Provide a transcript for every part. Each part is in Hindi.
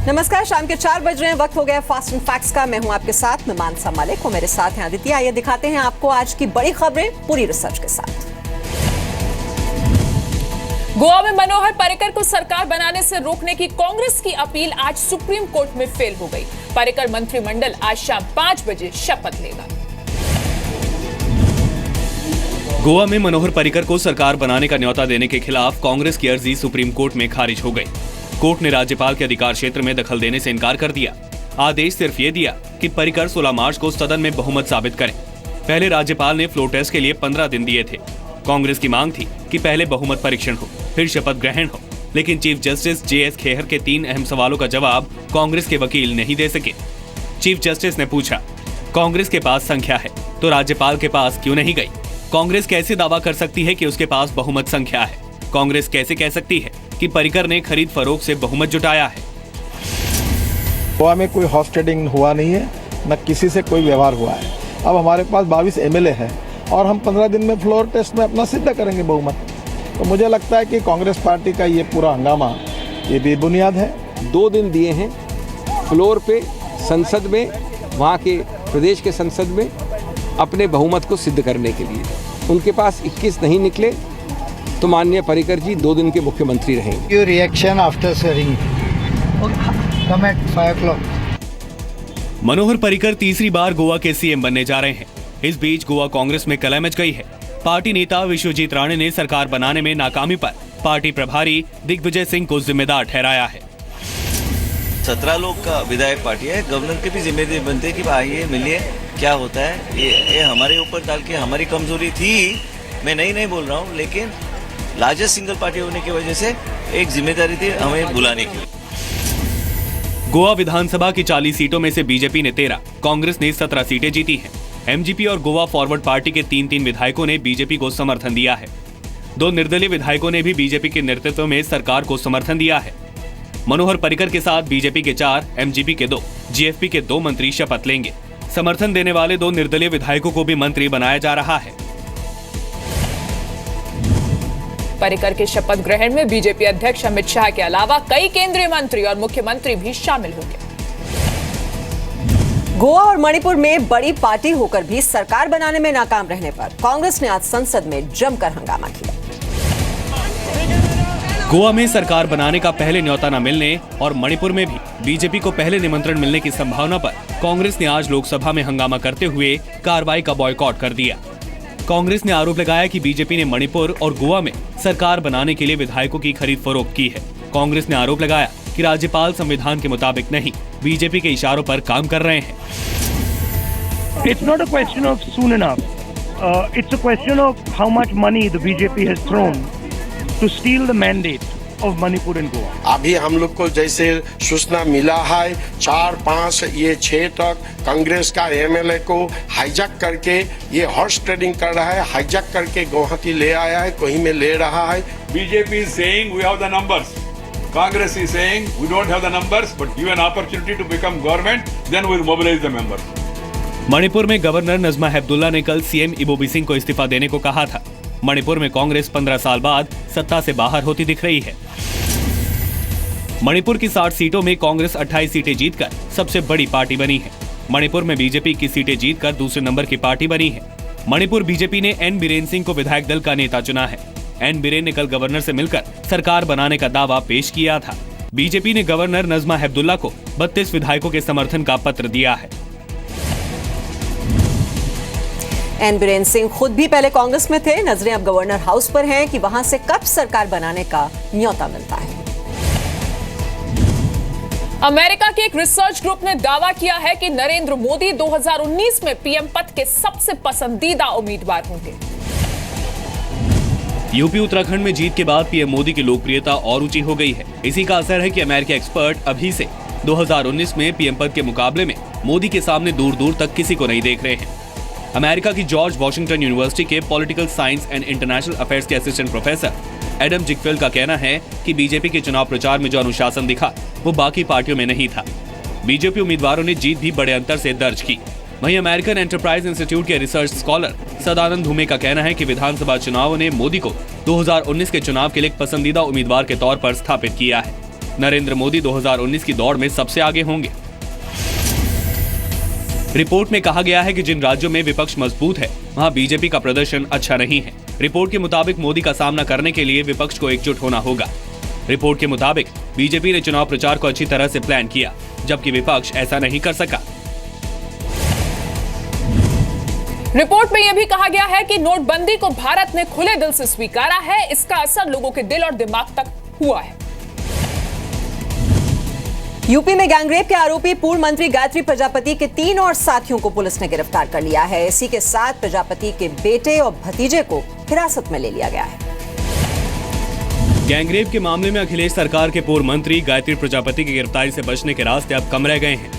नमस्कार, शाम के 4 बज रहे हैं, वक्त हो गया फास्ट एंड फैक्ट्स का। मैं हूं आपके साथ, मैं मानसा मालिक हूं, मेरे साथ हैं आदित्य। आइए दिखाते हैं आपको आज की बड़ी खबरें पूरी रिसर्च के साथ। गोवा में मनोहर पर्रिकर को सरकार बनाने से रोकने की कांग्रेस की अपील आज सुप्रीम कोर्ट में फेल हो गई। पर्रिकर मंत्रिमंडल आज शाम 5 बजे शपथ लेगा। गोवा में मनोहर पर्रिकर को सरकार बनाने का न्योता देने के खिलाफ कांग्रेस की अर्जी सुप्रीम कोर्ट में खारिज हो गई। कोर्ट ने राज्यपाल के अधिकार क्षेत्र में दखल देने से इनकार कर दिया। आदेश सिर्फ ये दिया कि पर्रिकर 16 मार्च को सदन में बहुमत साबित करें। पहले राज्यपाल ने फ्लोर टेस्ट के लिए 15 दिन दिए थे। कांग्रेस की मांग थी कि पहले बहुमत परीक्षण हो, फिर शपथ ग्रहण हो, लेकिन चीफ जस्टिस JS खेहर के 3 अहम सवालों का जवाब कांग्रेस के वकील नहीं दे सके। चीफ जस्टिस ने पूछा, कांग्रेस के पास संख्या है तो राज्यपाल के पास क्यों नहीं गई? कांग्रेस कैसे दावा कर सकती है कि उसके पास बहुमत संख्या है? कांग्रेस कैसे कह सकती है कि पर्रिकर ने खरीद फरोख्त से बहुमत जुटाया है? गोवा में कोई हॉर्स ट्रेडिंग हुआ नहीं है, न किसी से कोई व्यवहार हुआ है। अब हमारे पास 22 MLA है और हम 15 दिन में फ्लोर टेस्ट में अपना सिद्ध करेंगे बहुमत। तो मुझे लगता है कि कांग्रेस पार्टी का ये पूरा हंगामा ये बेबुनियाद है। 2 दिन दिए हैं फ्लोर पे, संसद में, वहाँ के प्रदेश के संसद में अपने बहुमत को सिद्ध करने के लिए। उनके पास 21 नहीं निकले तो माननीय पर्रिकर जी 2 दिन के मुख्यमंत्री रहेंगे। Your reaction after hearing? Come at 5 o'clock. Manohar Parrikar तीसरी बार गोवा के CM बनने जा रहे हैं। इस बीच गोवा कांग्रेस में कलह मच गई है। पार्टी नेता विश्वजीत राणे ने सरकार बनाने में नाकामी पर पार्टी प्रभारी दिग्विजय सिंह को जिम्मेदार ठहराया है। 17 लोग का विधायक पार्टी है, गवर्नर की भी जिम्मेदारी बनती है कि आइए मिलिए, क्या होता है। ये हमारे ऊपर डाल के हमारी कमजोरी थी, मैं नहीं बोल रहा हूँ, लेकिन लार्जेस्ट सिंगल पार्टी होने की वजह से एक जिम्मेदारी थी हमें बुलाने की। गोवा विधानसभा की 40 सीटों में से बीजेपी ने 13, कांग्रेस ने 17 सीटें जीती हैं। MGP और गोवा फॉरवर्ड पार्टी के 3 विधायकों ने बीजेपी को समर्थन दिया है। 2 निर्दलीय विधायकों ने भी बीजेपी के नेतृत्व में सरकार को समर्थन दिया है। मनोहर पर्रिकर के साथ बीजेपी के 4, MGP के 2, GFP के 2 मंत्री शपथ लेंगे। समर्थन देने वाले 2 निर्दलीय विधायकों को भी मंत्री बनाया जा रहा है। पर्रिकर के शपथ ग्रहण में बीजेपी अध्यक्ष अमित शाह के अलावा कई केंद्रीय मंत्री और मुख्यमंत्री भी शामिल होंगे। गोवा और मणिपुर में बड़ी पार्टी होकर भी सरकार बनाने में नाकाम रहने पर कांग्रेस ने आज संसद में जमकर हंगामा किया। गोवा में सरकार बनाने का पहले न्योता न मिलने और मणिपुर में भी बीजेपी को पहले निमंत्रण मिलने की संभावना पर कांग्रेस ने आज लोकसभा में हंगामा करते हुए कार्रवाई का बॉयकॉट कर दिया। कांग्रेस ने आरोप लगाया कि बीजेपी ने मणिपुर और गोवा में सरकार बनाने के लिए विधायकों की खरीद फरोख्त की है। कांग्रेस ने आरोप लगाया कि राज्यपाल संविधान के मुताबिक नहीं, बीजेपी के इशारों पर काम कर रहे हैं। It's not a question of soon enough. It's a question of how much money the BJP has thrown to steal the mandate of Manipur and Goa. अभी हम लोग को जैसे सूचना मिला है 4, 5, ये 6 तक कांग्रेस का MLA को हाईजैक करके ये हॉर्स ट्रेडिंग कर रहा है, हाईजैक करके गुवाहाटी ले आया है, कहीं में ले रहा है। BJP is saying we have the numbers. Congress is saying we don't have the numbers, but give an opportunity to become government, then we'll mobilize the members. Manipur में गवर्नर नजमा हेपतुल्ला ने कल CM इबोबी सिंह को इस्तीफा देने को कहा था। मणिपुर में कांग्रेस 15 साल बाद सत्ता से बाहर होती दिख रही है। मणिपुर की 60 सीटों में कांग्रेस 28 सीटें जीतकर सबसे बड़ी पार्टी बनी है। मणिपुर में बीजेपी की सीटें जीतकर दूसरे नंबर की पार्टी बनी है। मणिपुर बीजेपी ने N बीरेन सिंह को विधायक दल का नेता चुना है। N बीरेन ने कल गवर्नर से मिलकर सरकार बनाने का दावा पेश किया था। बीजेपी ने गवर्नर नजमा हेपतुल्ला को 32 विधायकों के समर्थन का पत्र दिया है। N बीरेन सिंह खुद भी पहले कांग्रेस में थे। नजरें अब गवर्नर हाउस पर हैं कि वहां से कब सरकार बनाने का न्योता मिलता है। अमेरिका के एक रिसर्च ग्रुप ने दावा किया है कि नरेंद्र मोदी 2019 में PM पद के सबसे पसंदीदा उम्मीदवार होंगे। यूपी उत्तराखंड में जीत के बाद PM मोदी की लोकप्रियता और ऊंची हो गई है। इसी का असर है कि अमेरिकी एक्सपर्ट अभी से 2019 में PM पद के मुकाबले में मोदी के सामने दूर दूर तक किसी को नहीं देख रहे हैं। अमेरिका की जॉर्ज वॉशिंगटन यूनिवर्सिटी के political science and international affairs के असिस्टेंट प्रोफेसर एडम जिकफेल्ड का कहना है कि बीजेपी के चुनाव प्रचार में जो अनुशासन दिखा वो बाकी पार्टियों में नहीं था। बीजेपी उम्मीदवारों ने जीत भी बड़े अंतर से दर्ज की। वहीं अमेरिकन एंटरप्राइज इंस्टीट्यूट के रिसर्च स्कॉलर सदानंद धूमे का कहना है कि विधानसभा चुनावों ने मोदी को 2019 के चुनाव के लिए एक पसंदीदा उम्मीदवार के तौर पर स्थापित किया है। नरेंद्र मोदी 2019 की दौड़ में सबसे आगे होंगे। रिपोर्ट में कहा गया है कि जिन राज्यों में विपक्ष मजबूत है वहां बीजेपी का प्रदर्शन अच्छा नहीं है। रिपोर्ट के मुताबिक मोदी का सामना करने के लिए विपक्ष को एकजुट होना होगा। रिपोर्ट के मुताबिक बीजेपी ने चुनाव प्रचार को अच्छी तरह से प्लान किया, जबकि विपक्ष ऐसा नहीं कर सका। रिपोर्ट में यह भी कहा गया है कि नोटबंदी को भारत ने खुले दिल से स्वीकारा है। इसका असर लोगों के दिल और दिमाग तक हुआ है। यूपी में गैंगरेप के आरोपी पूर्व मंत्री गायत्री प्रजापति के 3 और साथियों को पुलिस ने गिरफ्तार कर लिया है। इसी के साथ प्रजापति के बेटे और भतीजे को हिरासत में ले लिया गया है। गैंगरेप के मामले में अखिलेश सरकार के पूर्व मंत्री गायत्री प्रजापति की गिरफ्तारी से बचने के रास्ते अब कम रह गए हैं।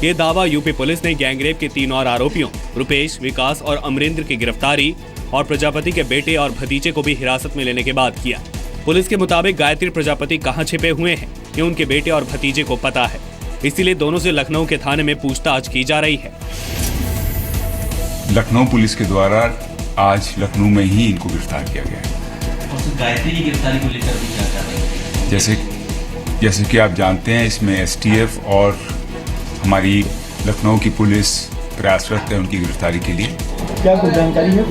ये दावा यूपी पुलिस ने गैंगरेप के 3 और आरोपियों रुपेश, विकास और अमरेंद्र की गिरफ्तारी और प्रजापति के बेटे और भतीजे को भी हिरासत में लेने के बाद किया। पुलिस के मुताबिक गायत्री प्रजापति कहां छिपे हुए हैं ये उनके बेटे और भतीजे को पता है, इसीलिए दोनों से लखनऊ के थाने में पूछताछ की जा रही है। लखनऊ पुलिस के द्वारा आज लखनऊ में ही इनको गिरफ्तार किया गया है। गायत्री की गिरफ्तारी को लेकर भी क्या कर रहे हैं? जैसे कि आप जानते हैं, इसमें एसटीएफ और हमारी लखनऊ की पुलिस प्रयासरत है उनकी गिरफ्तारी के लिए। क्या कोई जानकारी है?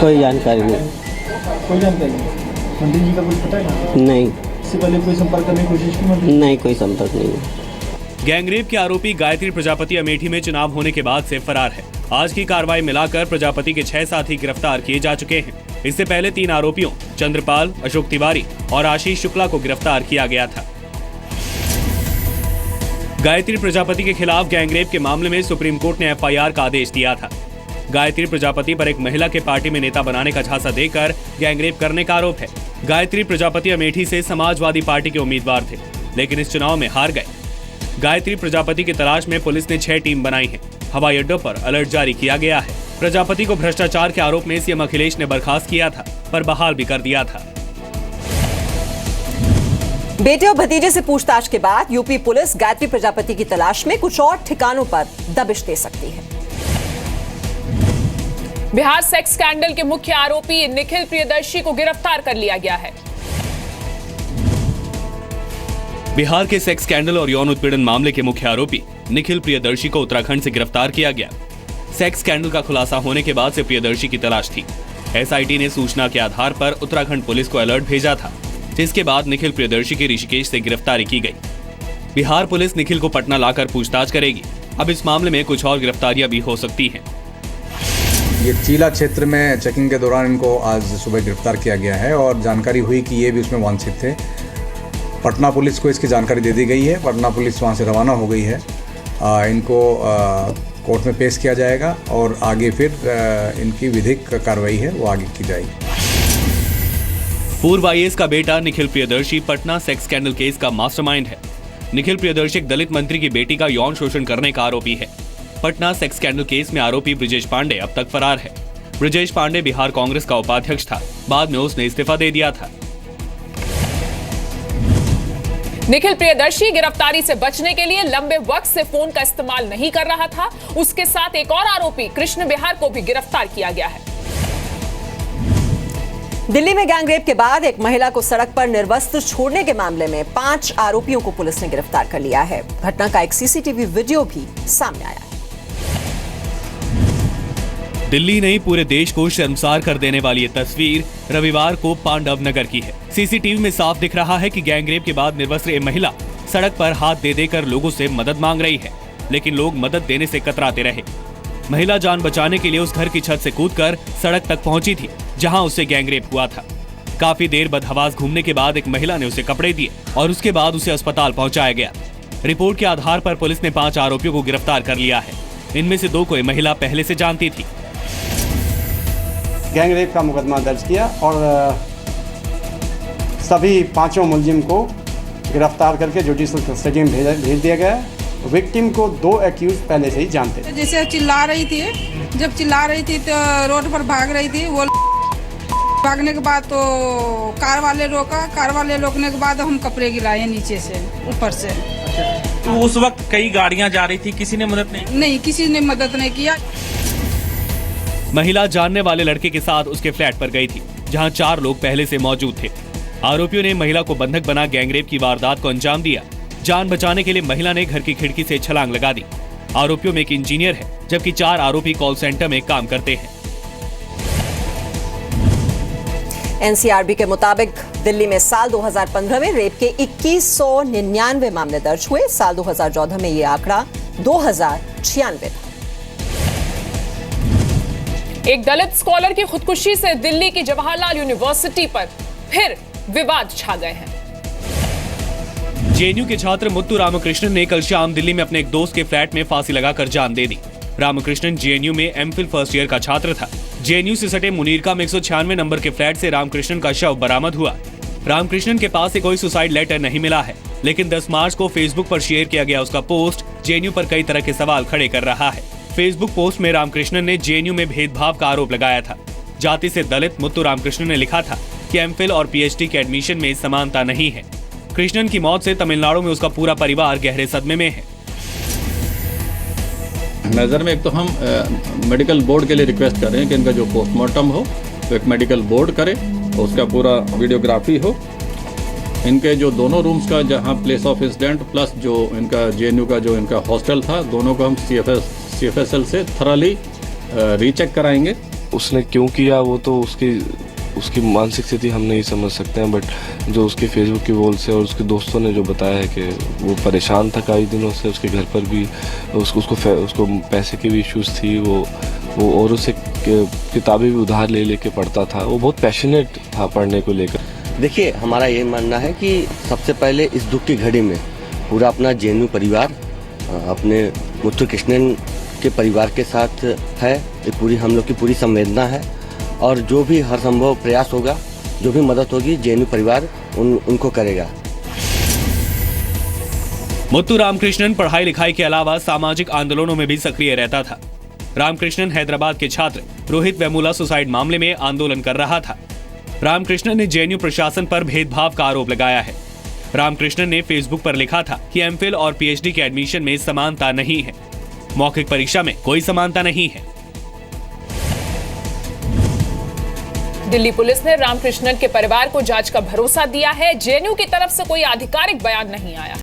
कोई जानकारी नहीं। कोई जानकारी नहीं। मंत्री जी का कुछ पता है? नहीं। इससे पहले कोई संपर्क करने की कोशिश की मंत्री? नहीं, कोई संपर्क नहीं। गैंगरेप के आरोपी गायत्री प्रजापति अमेठी में चुनाव होने के बाद से फरार है। आज की कार्रवाई मिलाकर प्रजापति के 6 साथी गिरफ्तार किए जा चुके हैं। इससे पहले 3 आरोपियों चंद्रपाल, अशोक तिवारी और आशीष शुक्ला को गिरफ्तार किया गया था। गायत्री प्रजापति के खिलाफ गैंगरेप के मामले में सुप्रीम कोर्ट ने एफआईआर का आदेश दिया था। गायत्री प्रजापति पर एक महिला के पार्टी में नेता बनाने का झांसा देकर गैंगरेप करने का आरोप है। गायत्री प्रजापति अमेठी से समाजवादी पार्टी के उम्मीदवार थे, लेकिन इस चुनाव में हार गए। गायत्री प्रजापति की तलाश में पुलिस ने 6 टीम बनाई है। हवाई अड्डों पर अलर्ट जारी किया गया है। प्रजापति को भ्रष्टाचार के आरोप में सीएम अखिलेश ने बर्खास्त किया था, पर बहाल भी कर दिया था। बेटे और भतीजे से पूछताछ के बाद यूपी पुलिस गायत्री प्रजापति की तलाश में कुछ और ठिकानों पर दबिश दे सकती है। बिहार सेक्स स्कैंडल के मुख्य आरोपी निखिल प्रियदर्शी को गिरफ्तार कर लिया गया है। बिहार के सेक्स स्कैंडल और यौन उत्पीड़न मामले के मुख्य आरोपी निखिल प्रियदर्शी को उत्तराखंड से गिरफ्तार किया गया। सेक्स स्कैंडल का खुलासा होने के बाद से प्रियदर्शी की तलाश थी। एसआईटी ने सूचना के आधार पर उत्तराखंड पुलिस को अलर्ट भेजा था, जिसके बाद निखिल प्रियदर्शी की ऋषिकेश से गिरफ्तारी की गई। बिहार पुलिस निखिल को पटना लाकर पूछताछ करेगी। अब इस मामले में कुछ और गिरफ्तारियां भी हो सकती हैं। ये चीला क्षेत्र में चेकिंग के दौरान इनको आज सुबह गिरफ्तार किया गया है और जानकारी हुई कि ये भी उसमें वांछित थे। पटना पुलिस को इसकी जानकारी दे दी गई है। पटना पुलिस वहाँ से रवाना हो गई है। इनको कोर्ट में पेश किया जाएगा और आगे फिर इनकी विधिक कार्रवाई है वो आगे की जाएगी। पूर्व आईएएस का बेटा Nikhil Priyadarshi Patna sex scandal case का मास्टरमाइंड है। निखिल प्रियदर्शी एक दलित मंत्री की बेटी का यौन शोषण करने का आरोपी है। पटना सेक्स स्कैंडल केस में आरोपी ब्रिजेश पांडे अब तक फरार है। ब्रिजेश पांडे बिहार कांग्रेस का उपाध्यक्ष था, बाद में उसने इस्तीफा दे दिया था। निखिल प्रियदर्शी गिरफ्तारी से बचने के लिए लंबे वक्त से फोन का इस्तेमाल नहीं कर रहा था। उसके साथ एक और आरोपी कृष्ण बिहार को भी गिरफ्तार किया गया है। दिल्ली में गैंगरेप के बाद एक महिला को सड़क पर निर्वस्त्र छोड़ने के मामले में 5 आरोपियों को पुलिस ने गिरफ्तार कर लिया है। घटना का एक सीसीटीवी वीडियो भी सामने आया है। दिल्ली नहीं पूरे देश को शर्मसार कर देने वाली ये तस्वीर रविवार को पांडव नगर की है। सीसीटीवी में साफ दिख रहा है कि गैंगरेप के बाद निर्वस्त्र ये महिला सड़क पर हाथ दे देकर लोगों से मदद मांग रही है, लेकिन लोग मदद देने से कतराते रहे। महिला जान बचाने के लिए उस घर की छत से कूदकर सड़क तक पहुंची थी जहां उससे गैंगरेप हुआ था। काफी देर बदहवास घूमने के बाद एक महिला ने उसे कपड़े दिए और उसके बाद उसे अस्पताल पहुंचाया गया। रिपोर्ट के आधार पर पुलिस ने 5 आरोपियों को गिरफ्तार कर लिया है। इनमें से 2 को यह महिला पहले से जानती थी। गैंगरेप का मुकदमा दर्ज किया और सभी 5 मुलजिम को गिरफ्तार करके जुडिशल कस्टडी में भेज दिया गया। विक्टिम को 2 एक्यूज पहले से ही जानते थे। जैसे चिल्ला रही थी, जब चिल्ला रही थी तो रोड पर भाग रही थी। वो भागने के बाद तो कार वाले रोका। कार वाले रोकने के बाद हम कपड़े गिराए नीचे से ऊपर से। तो उस वक्त कई गाड़ियां जा रही थी, किसी ने मदद नहीं? किसी ने मदद नहीं किया। महिला जानने वाले लड़के के साथ उसके फ्लैट पर गई थी, जहां 4 लोग पहले से मौजूद थे। आरोपियों ने महिला को बंधक बना गैंगरेप की वारदात को अंजाम दिया। जान बचाने के लिए महिला ने घर की खिड़की से छलांग लगा दी। आरोपियों में एक इंजीनियर है, जबकि 4 आरोपी कॉल सेंटर में काम करते हैं। एनसीआरबी के मुताबिक दिल्ली में साल 2015 में रेप के 2199 मामले दर्ज हुए। साल 2014 में ये आंकड़ा 2096 था। एक दलित स्कॉलर की खुदकुशी से दिल्ली की जवाहरलाल यूनिवर्सिटी पर फिर विवाद छा गए हैं। जेएनयू के छात्र मुत्तू रामकृष्णन ने कल शाम दिल्ली में अपने एक दोस्त के फ्लैट में फांसी लगाकर जान दे दी। रामकृष्णन जेएनयू में एमफिल फर्स्ट ईयर का छात्र था। जेएनयू से सटे मुनीरका में 196 नंबर के फ्लैट से रामकृष्णन का शव बरामद हुआ। रामकृष्णन के पास से कोई सुसाइड लेटर नहीं मिला है, लेकिन 10 मार्च को फेसबुक पर शेयर किया गया उसका पोस्ट जेएनयू पर कई तरह के सवाल खड़े कर रहा है। फेसबुक पोस्ट में रामकृष्णन ने जेएनयू में भेदभाव का आरोप लगाया था। जाति से दलित मुत्तू रामकृष्णन ने लिखा था कि एमफिल और पीएचडी के एडमिशन में समानता नहीं है। कृष्णन की मौत से तमिलनाडु में उसका पूरा परिवार गहरे सदमे में है। नज़र में एक तो हम मेडिकल बोर्ड के लिए रिक्वेस्ट कर रहे हैं कि इनका जो पोस्टमार्टम हो तो एक मेडिकल बोर्ड करे, उसका पूरा वीडियोग्राफी हो। इनके जो दोनों रूम्स का जहां प्लेस ऑफ इंसिडेंट प्लस जो इनका जेएनयू का जो इनका हॉस्टल था, दोनों को हम सीएफएसएल से थरली रीचेक कराएंगे। उसने क्यों किया वो तो उसकी मानसिक स्थिति हम नहीं समझ सकते हैं, बट जो उसके फेसबुक की वॉल से और उसके दोस्तों ने जो बताया है कि वो परेशान था कई दिनों से, उसके घर पर भी उसको पैसे की भी इश्यूज थी, वो और उसे किताबें भी उधार ले लेके पढ़ता था। वो बहुत पैशनेट था पढ़ने को लेकर। देखिए, हमारा ये मानना है कि सबसे पहले इस दुख की घड़ी में पूरा अपना जेएनयू परिवार अपने मुत्तू कृष्णन के परिवार के साथ है। ये पूरी हम लोग की पूरी संवेदना है और जो भी हर संभव प्रयास होगा, जो भी मदद होगी, जेएनयू परिवार उनको करेगा। मुत्तू रामकृष्णन पढ़ाई लिखाई के अलावा सामाजिक आंदोलनों में भी सक्रिय रहता था। रामकृष्णन हैदराबाद के छात्र रोहित वेमुला सुसाइड मामले में आंदोलन कर रहा था। रामकृष्णन ने जेएनयू प्रशासन पर भेदभाव का आरोप लगाया है। रामकृष्णन ने फेसबुक पर लिखा था कि एमफिल और पीएचडी के एडमिशन में समानता नहीं है। मौखिक परीक्षा में कोई समानता नहीं है। दिल्ली पुलिस ने रामकृष्णन के परिवार को जांच का भरोसा दिया है। जेएनयू की तरफ से कोई आधिकारिक बयान नहीं आया।